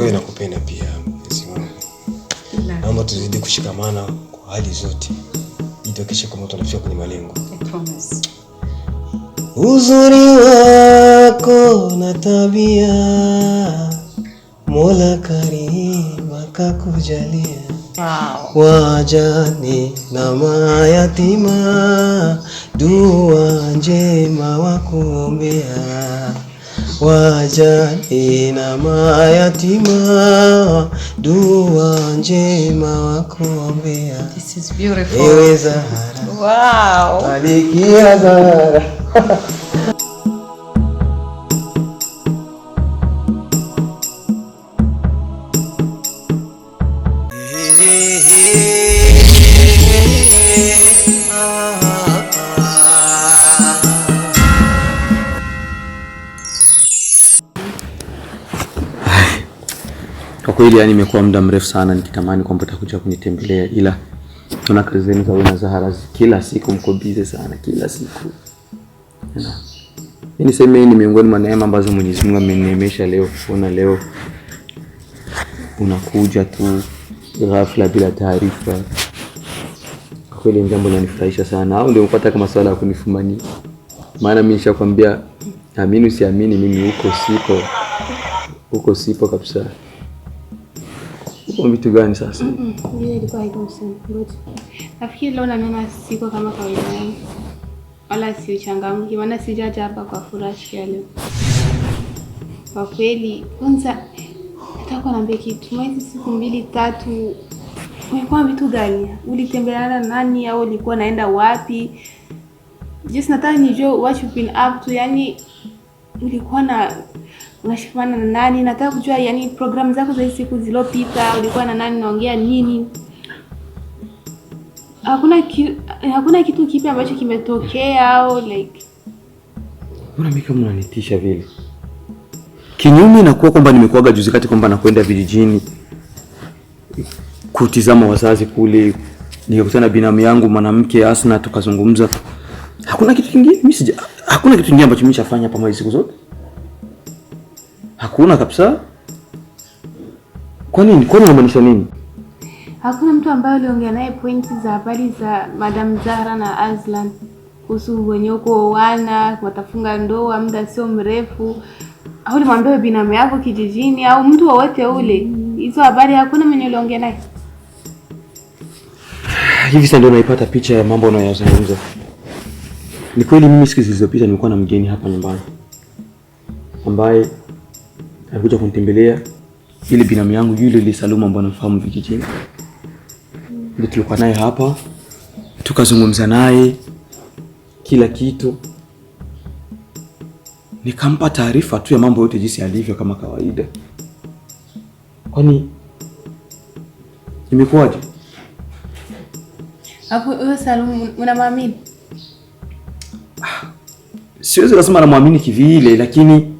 Kwa hiyo nakupenda pia mpenzi wangu. Naomba tuzidi kushikamana kwa hali zote. Itokeshe kama tunafika kwenye malengo. I promise. Uzuri wako na tabia Mola Karim akakujalia. Wajane na mayatima dua njema wakuombea. Wajane na mayatima dua njema wakuombea. This is beautiful. Ewe Zahara. Wow. Malikia Zahara. Kwa kweli yani imekuwa muda mrefu sana nikitamani kwamba utakuja kunitembelea, ila tuna kazi zenu za wewe Zahara, kila siku mko busy sana kila siku. Mimi niseme ni miongoni mwa neema ambazo Mwenyezi Mungu amenineemesha leo kuona leo unakuja tu ghafla bila taarifa. Kwa kweli jambo linanifurahisha sana. Au ndio mpata kama swala ya kunifumania. Maana mimi nishakwambia amini usiamini mimi huko sipo kabisa. Uko vitu gani sasa? Ile ilikuwa haikuhusiana. Nafikiri leo naona siko kama kawaida yangu. Wala si changamki, maana sijaja hapa kwa furaha ya leo. Kwa kweli, kwanza nataka niambie kitu. Mwezi siku 2-3 umekuwa vitu gani? Ulitembeleana na nani au ulikuwa naenda wapi? Just nataka nijue what you've been up to, yani ulikuwa unashikamana na nani? Nataka kujua yani program zako za siku zilizopita, ulikuwa na nani, naongea nini? Hakuna kitu kipi ambacho kimetokea au like mbona mimi kama unanitisha vile? Kinyume na kuwa kwamba nimekuaga juzi kati kwamba nakwenda vijijini kutizama wazazi kule, nikakutana binamu yangu mwanamke Asna tukazungumza. Hakuna kitu kingine hakuna kitu kingine ambacho nimeshafanya pamoja siku zote. Hakuna kabisa. Kwa nini unamaanisha nini? Hakuna mtu ambaye uliongea naye pointi za habari za Madam Zahra na Azlan kuhusu wenye uko wana watafunga ndoa muda sio mrefu, au ulimwambia binamu yako kijijini au mtu wote ule? Hizo habari hakuna mwenye uliongea naye. Hivi sasa ndio naipata picha ya mambo unayozungumza. Ni kweli mimi siku zilizopita nilikuwa na mgeni hapa nyumbani ambaye alikuja kunitembelea, ile binamu yangu yule Saluma ambaye nafahamu vijijini. Ndio tulikuwa naye hapa, tukazungumza naye kila kitu. Nikampa taarifa tu ya mambo yote jinsi alivyo kama kawaida. Kwani imekuwaje? Hapo wewe Saluma unamwamini? Siwezi kusema namwamini kivile, lakini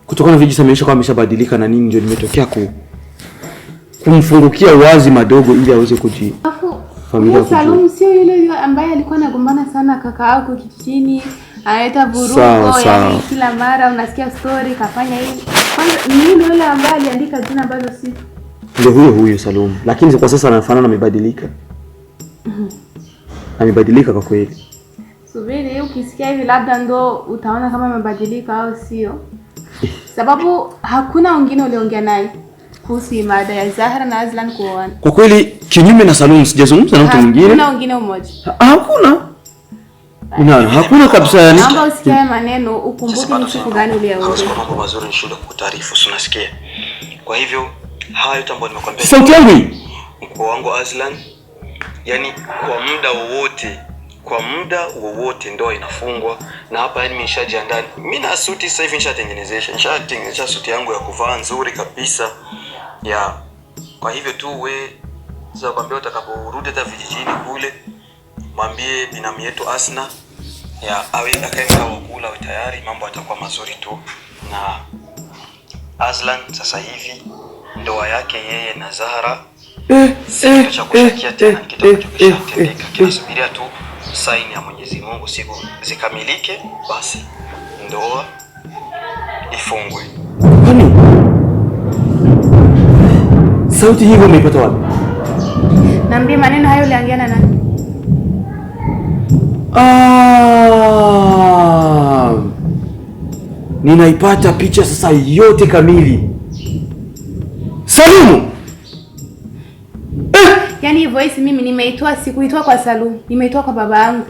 kutokana na vijisa maisha kwa ameshabadilika na nini, ndio nimetokea kumfungukia wazi madogo ili aweze familia. Salum sio yule ambaye alikuwa anagombana sana kaka yako kijijini, analeta vurugu, yani kila mara unasikia story kafanya hivi. Kwanza ni yule ambaye aliandika jina ambazo si ndio huyo Salum, lakini kwa sasa anafanana amebadilika. Amebadilika kwa kweli. Subiri ukisikia hivi labda ndo utaona kama amebadilika au sio. Sababu hakuna wengine uliongea naye kuhusu mada ya Zahra na Azlan kuoana. Kwa kweli kinyume na Salum sijazungumza na mtu mwingine. Hakuna wengine mmoja. Hakuna kabisa yani. Naomba usikie maneno, ukumbuke ni siku gani uliyaongea. Kwa mambo mazuri ni shida kukutaarifu, unasikia? Kwa hivyo hayo yote ambayo nimekwambia. Sauti yangu mkuu wangu Azlan, yani kwa muda wowote ndoa inafungwa, na hapa yani nimeshajiandaa. Mimi na suti sasa hivi nishatengeneza suti yangu ya kuvaa nzuri kabisa ya. Kwa hivyo tu wewe sasa kwambia utakaporudi hata vijijini kule, mwambie binamu yetu Asna ya awe akaenda kula tayari, mambo yatakuwa mazuri tu. Na Azlan sasa hivi ndoa yake yeye na Zahra cha kushakia tena kitu kinachotendeka, kinasubiria tu saini ya Mwenyezi Mungu, siku zikamilike basi ndoa ifungwe. Sauti hii umeipata wapi? Naambia maneno hayo uliongea na nani? Ninaipata picha sasa yote kamili. Salumu. Yaani voice mimi nimeitoa, sikuitoa kwa Salumu, nimeitoa kwa baba yangu.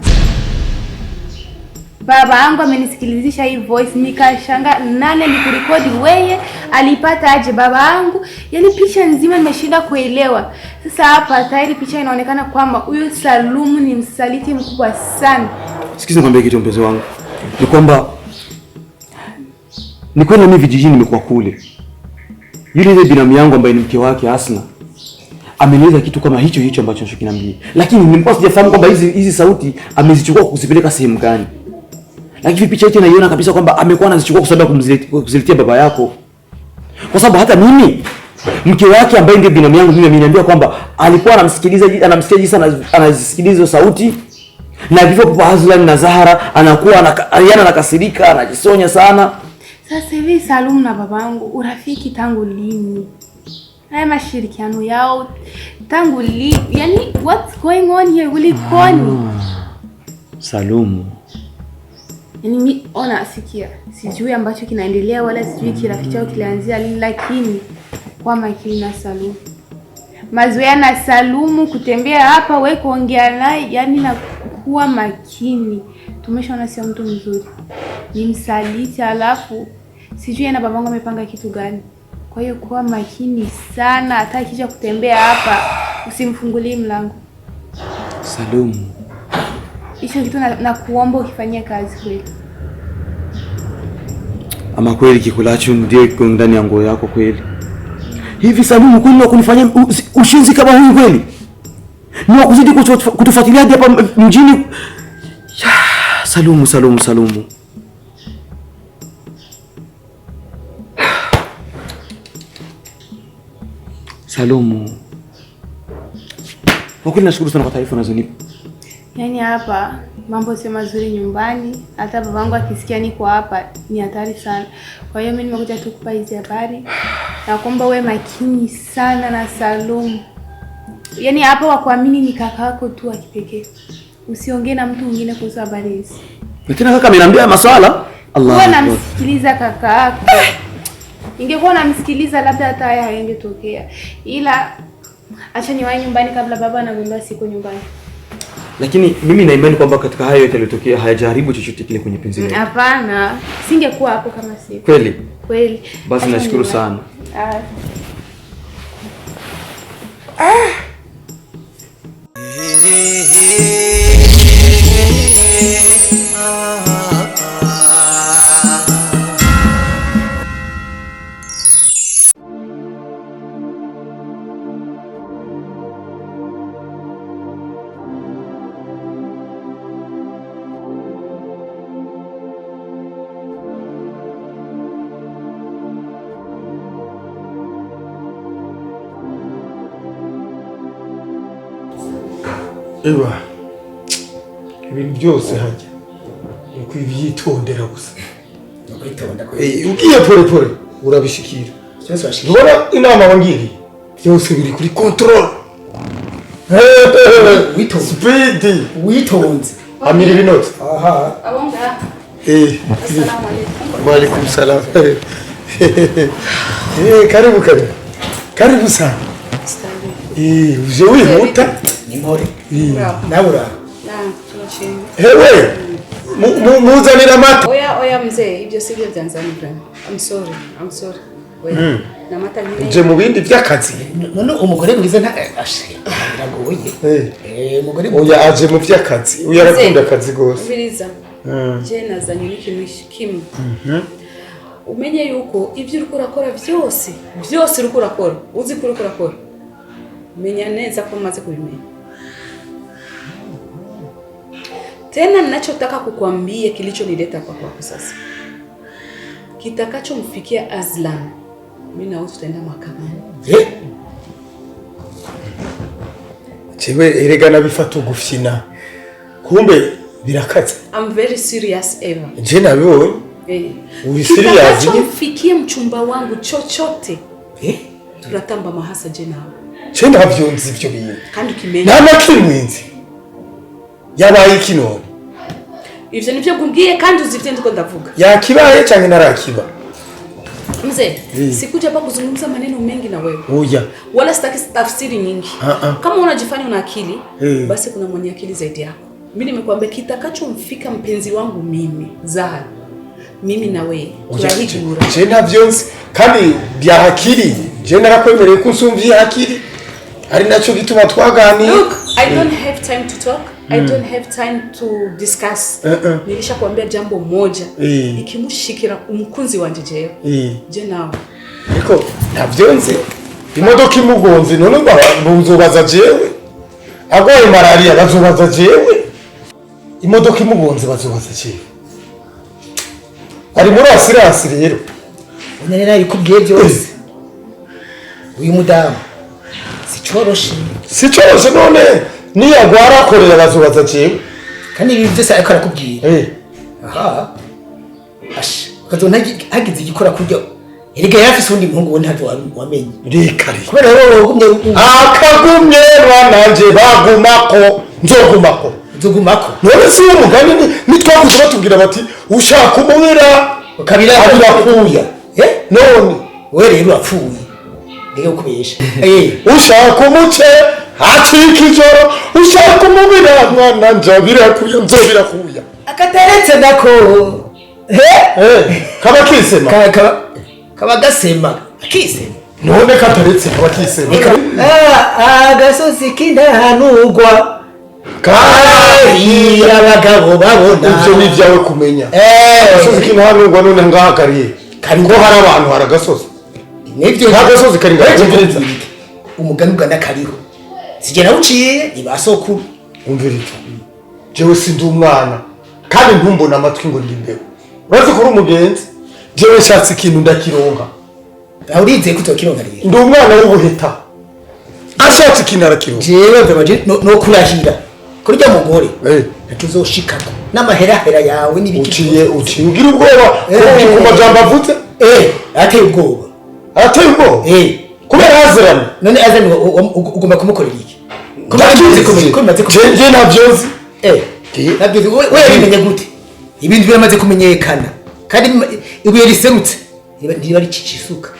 Baba yangu amenisikilizisha hii voice, nikashanga nane nikurekodi wewe, alipata aje baba yangu? Yaani picha nzima nimeshinda kuelewa. Sasa hapa tayari picha inaonekana kwamba huyo Salumu ni msaliti mkubwa sana. Sikiza nikwambie kitu mpenzi wangu. Ni kwamba ni kweli mimi vijijini nimekuwa kule. Yule binamu yangu ambaye ni mke wake Asna amenieleza kitu kama hicho ambacho kinamjia. Lakini nilikuwa sijafahamu kwamba hizi sauti amezichukua kuzipeleka sehemu gani. Lakini picha yote naiona kabisa kwamba amekuwa anazichukua kwa sababu kuziletea baba yako. Kwa sababu hata mimi mke wake ambaye ndiye binamu yangu mimi ameniambia kwamba alikuwa anamsikia sana anazisikiliza sauti. Na hivyo Papa Azlan na Zahara anakuwa anakasirika, anajisonya sana. Sasa hivi Salumu na babangu urafiki tangu lini? Haya mashirikiano yao tangu lini? Yaani what's going on here? Kulikoni? Salumu. Yaani mimi sikia. Sijui ambacho kinaendelea wala sijui kirafiki chao kilianzia lini, lakini kwa makini na Salumu. Mazoea na Salumu kutembea hapa wewe kuongea naye, yaani na kuwa makini. Tumeshaona sio mtu mzuri. Ni msaliti, alafu sijui na babangu amepanga kitu gani. Kwa hiyo kuwa makini sana, hata akija kutembea hapa usimfungulie mlango. Salumu. Hicho kitu na kuomba ukifanyia kazi kweli. Ama kweli kikulacho ndio kiko ndani ya nguo yako kweli. Hivi Salumu kweli na kunifanyia ushinzi kama huyu kweli? Ni wakuzidi kutufuatilia hapa mjini. Salumu. Salumu. Wakili nashukuru sana kwa taarifa unazonipa. Yaani hapa mambo sio mazuri nyumbani. Hata babangu akisikia niko hapa ni hatari sana. Kwa hiyo mimi nimekuja tu kukupa hizi habari. Na kuomba uwe makini sana na Salumu. Yaani hapa wakuamini ni kaka yako tu wa kipekee. Usiongee na mtu mwingine kuhusu habari hizi. Na tena kaka ameniambia maswala. Allah. Wewe unamsikiliza kaka yako. Ingekuwa unamsikiliza labda hata haya hayangetokea. Ila acha niwahi nyumbani kabla baba anagundua siko nyumbani. Lakini mimi na imani kwamba katika hayo yote yaliyotokea hayajaribu chochote kile kwenye penzi letu. Hapana, singekuwa hapo kama si. Kweli. Basi nashukuru sana. Ewa, ibintu byose hajya ni kwibyitondera gusa. Ugiye pole urabishikira. Ubona inama wangiriye byose biri kuri control. Speed witonze amiri binoti. Aha. Abonga. Assalamu alaykum. Wa alaykum salam. Karibu sana. Uje wihuta. Nimore. Naura. Tunachini. Hewe. Muzanira mata. Oya mzee, ibyo sivyo byanzanira. I'm sorry. Wewe. Na mata nyine. Je mu bindi by'akazi. None umugore mwiza ndagoye. Umugore oya aje mu by'akazi. Uya arakunda akazi gose. Ubiriza. Je nazanye n'ikintu kimwe. Umenye yuko ibyo uriko urakora byose uriko urakora. Uzi ko uriko urakora. Menya neza ko maze kubimenya. Tena ninachotaka kukuambia kilichonileta kwako sasa. Kitakachomfikia Azlan, mimi na wewe tutaenda mahakamani. Chewe eregana bifata ugufyina. Kumbe birakaze. I'm very serious ever. Je nabibonye. Uri serious? Kitakachomfikia mchumba wangu chochote. turatamba amahasa je nawe. Je ndavyonzi ivyo bintu. Kandi ukimenya. Nta nakimwenzi. Yabaye ikinone. Ivyo nivyo kumbwiye kandi uzivye ndiko ndavuga. Yakibaye cyangwa narakiba? Mzee, sikuja hapa kuzungumza maneno mengi na wewe. Oya. Wala sitaki tafsiri nyingi. Kama unajifanya una akili, basi kuna mwenye akili zaidi yako. Mimi nimekuambia kitakachomfika mpenzi wangu mimi, Zahara. Mimi na wewe turahigura. Je ndavyonzi kandi bya akili. Je narakwemereye ko nsumviye akili. Ari naco gituma twaganira. Look, I don't have time to talk. I don't have time to discuss. Nilisha kuambia jambo moja. Ikimushikira umukunzi wanje jewe. Je nawe. Ariko ndavyonzi. Imodoka imugonze none bazobaza jewe. Agoye malaria bazobaza jewe. Imodoka imugonze bazobaza jewe. Ari muri asirasi rero. Unene nayo kubwiye byose. Uyu mudamu sicoroshe none niyagwara akorera bazobaza jewe. Kandi ibi byose ariko arakubwira. Aha. Ash, ukazona hagize igikora kurya. Erega yafise undi muhungu wone ntavyo wamenye. Reka reka. Kubera wowe ugumye akagumye bananje bagumako nzogumako. None si umugani nitwakuze batubwira bati ushaka umubira ukabira akuya. None we rero apfuye. Ngiye kubesha. Ushaka umuce hacika ijoro ushaka umubira mwana nzobira kuya. Akateretse nako. Kaba kisema. Kaba gasema. Akisema. None kataretse kaba kisema. Agasozi kindahanurwa. Kari abagabo babona. Ivyo ni vyawe kumenya. Agasozi kindahanurwa none ngahakariye. Ko hari abantu haragasozi. Nivyo agasozi kari ngaho. Umugani ugana kariho. Sigera uciye ibasokuru. Umvirika. Jewe sindi umwana. Kandi ntumbona amatwi ngo ndimbeho. Urazi kuri umugenzi. Jewe nshatse ikintu ndakironka. Urize kutokironka rero. Ndi umwana w'ubuheta. Ashatse ikintu arakironka. Jewe bamaje no kurahira. Kuri rya mugore. Natuzoshikako. N'amahera yawe n'ibiki. Uciye ugira ubwoba ku majambo avutse. Ateye ubwoba. Ateye ubwoba. Kubera hazirana. None azani ugomba kumukorera iki? Kumaze je navyozi. Navyozi wewe bimenye gute? Ibintu biramaze kumenyekana. Kandi ibuye riserutse. Niba ricicisuka.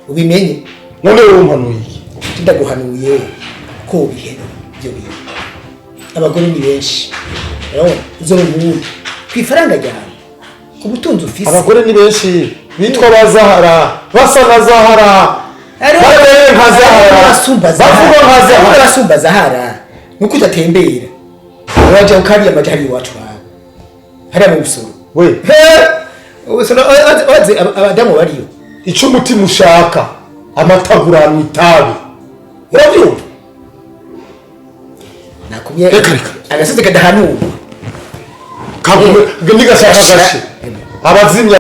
Ubimenye. None umpanuye iki? Ndaguhanuye ko ubihera byo biye. Abagore ni benshi. Urabona uzo n'ubundi. Kwifaranga ryawe. Ku butunzi ufise. Abagore ni benshi bitwa bazahara, basa na Zahara. Barere nka Zahara. Bavuga nka Zahara. Barasumba Zahara. Nuko utatembera. Waje ukariya amajari wacu wawe. Hari mu busoro. We. Ubusoro waze abadamu bariyo. Ico mutima ushaka amatagura mu itabi. Urabyumva? Nakumye. Agasozi kadahanuwe. Kagume ndigashaka gashe. Abazimya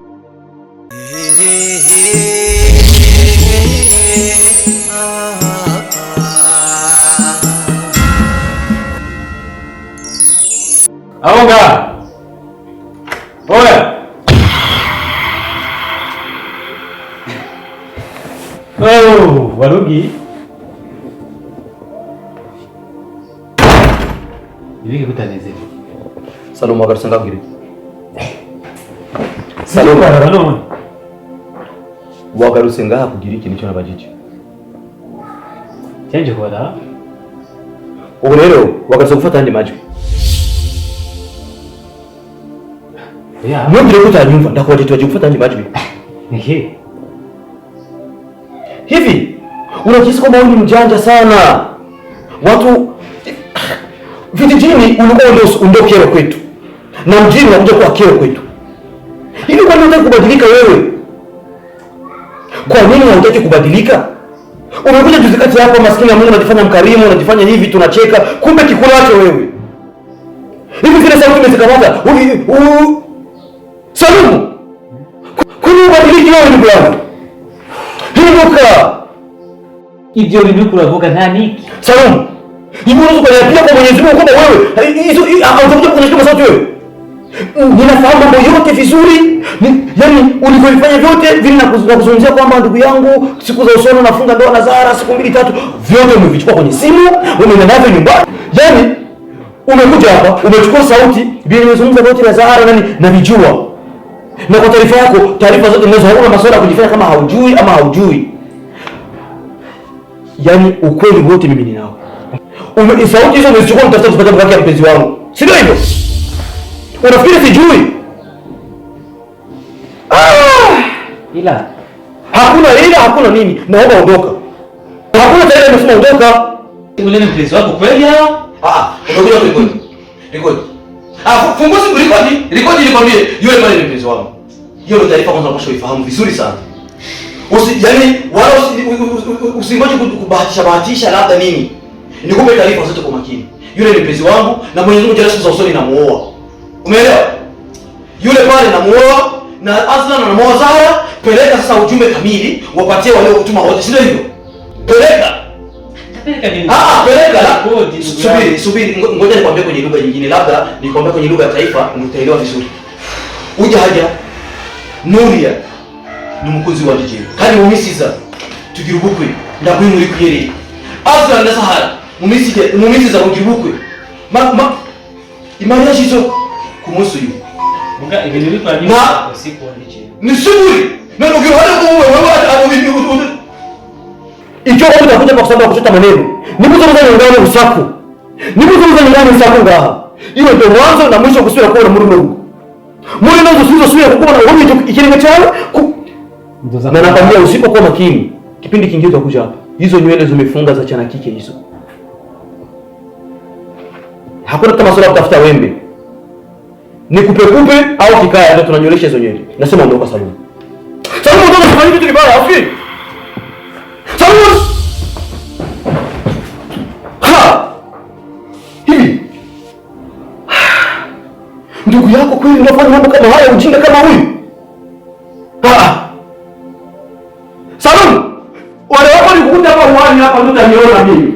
Aonga. Oya. Warugi. Ibiki kutanezera. Salom wagarutse ndabwira. Salom none. Wagarutse ngaha kugira ikintu cyo nabajije. Cyenje kora. Ubu rero wagarutse gufata andi majwi. Mwambire ko utanyumva ndakubaje twaje gufata andi majwi. Ehe. Hivi unajisikia kama wewe ni mjanja sana. Watu vijijini ulikuwa ndio kero kwetu. Na mjini unakuja kuwa kero kwetu. Hivi kwa nini unataka kubadilika wewe? Kwa nini unataka kubadilika? Umekuja juzi kati hapa maskini ya Mungu unajifanya mkarimu, unajifanya hivi tunacheka, kumbe kikulacho wewe. Hivi vile sauti imezikamata. Salumu. Kuna ubadiliki wewe ndugu yangu. Hinduka. Ibyo bintu kuravuga nta niki. Salumu. Hivi unaweza kuniambia kwa Mwenyezi Mungu kwamba wewe hizo utakuja kuonyesha sauti wewe? Ninafahamu mambo yote vizuri. Yaani ulivyofanya vyote vile na kuzungumzia kwamba ndugu yangu siku za usoni nafunga ndoa na Zara siku 2-3, vyote umevichukua kwenye simu, umeenda navyo nyumbani. Yaani umekuja hapa, umechukua sauti, vile nimezungumza vyote na Zara na nijua. Na kwa taarifa yako, taarifa zote unazo, hauna masuala kujifanya kama haujui ama haujui. Yaani ukweli wote mimi ninao. Sauti hizo umezichukua mtafuta kupata mkake ya mpenzi wangu. Si ndio hivyo? Unafikiri sijui? Ila hakuna nini. Naomba ondoka. Hakuna tayari nimesema ondoka. Ule ni mpenzi wako kweli hao? Unakuja rekodi. Fungua simu rekodi nikwambie yule pale ni mpenzi wangu. Hiyo ndio taarifa kwanza unapaswa ifahamu vizuri sana. Yaani wala usingoje kubahatisha labda nini. Nikupe taarifa zote kwa makini. Yule ni mpenzi wangu na Mwenyezi Mungu siku za usoni namuoa. Umeelewa? Yule pale namuoa na Aslan anamuoa Zara. Peleka sasa ujumbe kamili, wapatie wale kutuma wote. Sio hivyo? Peleka. Peleka. Subiri. Ngoja nikwambie kwenye lugha nyingine. Labda nikwambie kwenye lugha ya taifa utaelewa vizuri. Uje haja Nuria ni mkunzi wa DJ. Kandi mumisiza tugirubukwe ndabwi muri kuyeri. Aslan na Sahara mumisiza ugirubukwe. Imani shizo kumusu yu. Buka ibintu biko ari siku ndiche. Ni shughuli. Na ndio hata wewe ikiwa watu wanakuja kwa sababu kuchota maneno. Nimezungumza nyumbani usaku. Nimezungumza nyumbani usaku ngaha. Iwe ndio mwanzo na mwisho kusura kwa murumu. Mwana nazo sio kwa na wewe ikilenga chana. Na nakwambia usipokuwa makini, kipindi kingine utakuja hapa. Hizo nywele zimefunga za chana kike hizo. Hakuna kama swala kutafuta wembe. Ni kupe au kikaya ndio tunanywelesha hizo nywele. Nasema ondoka saluni. Saluni ndio tunafanya vitu vibaya, afi. Saluni. Hivi. Ndugu yako kweli unafanya mambo kama haya ujinga kama huyu? Saluni. Wale wako nikukuta hapa uani hapa ndio utaniona mimi.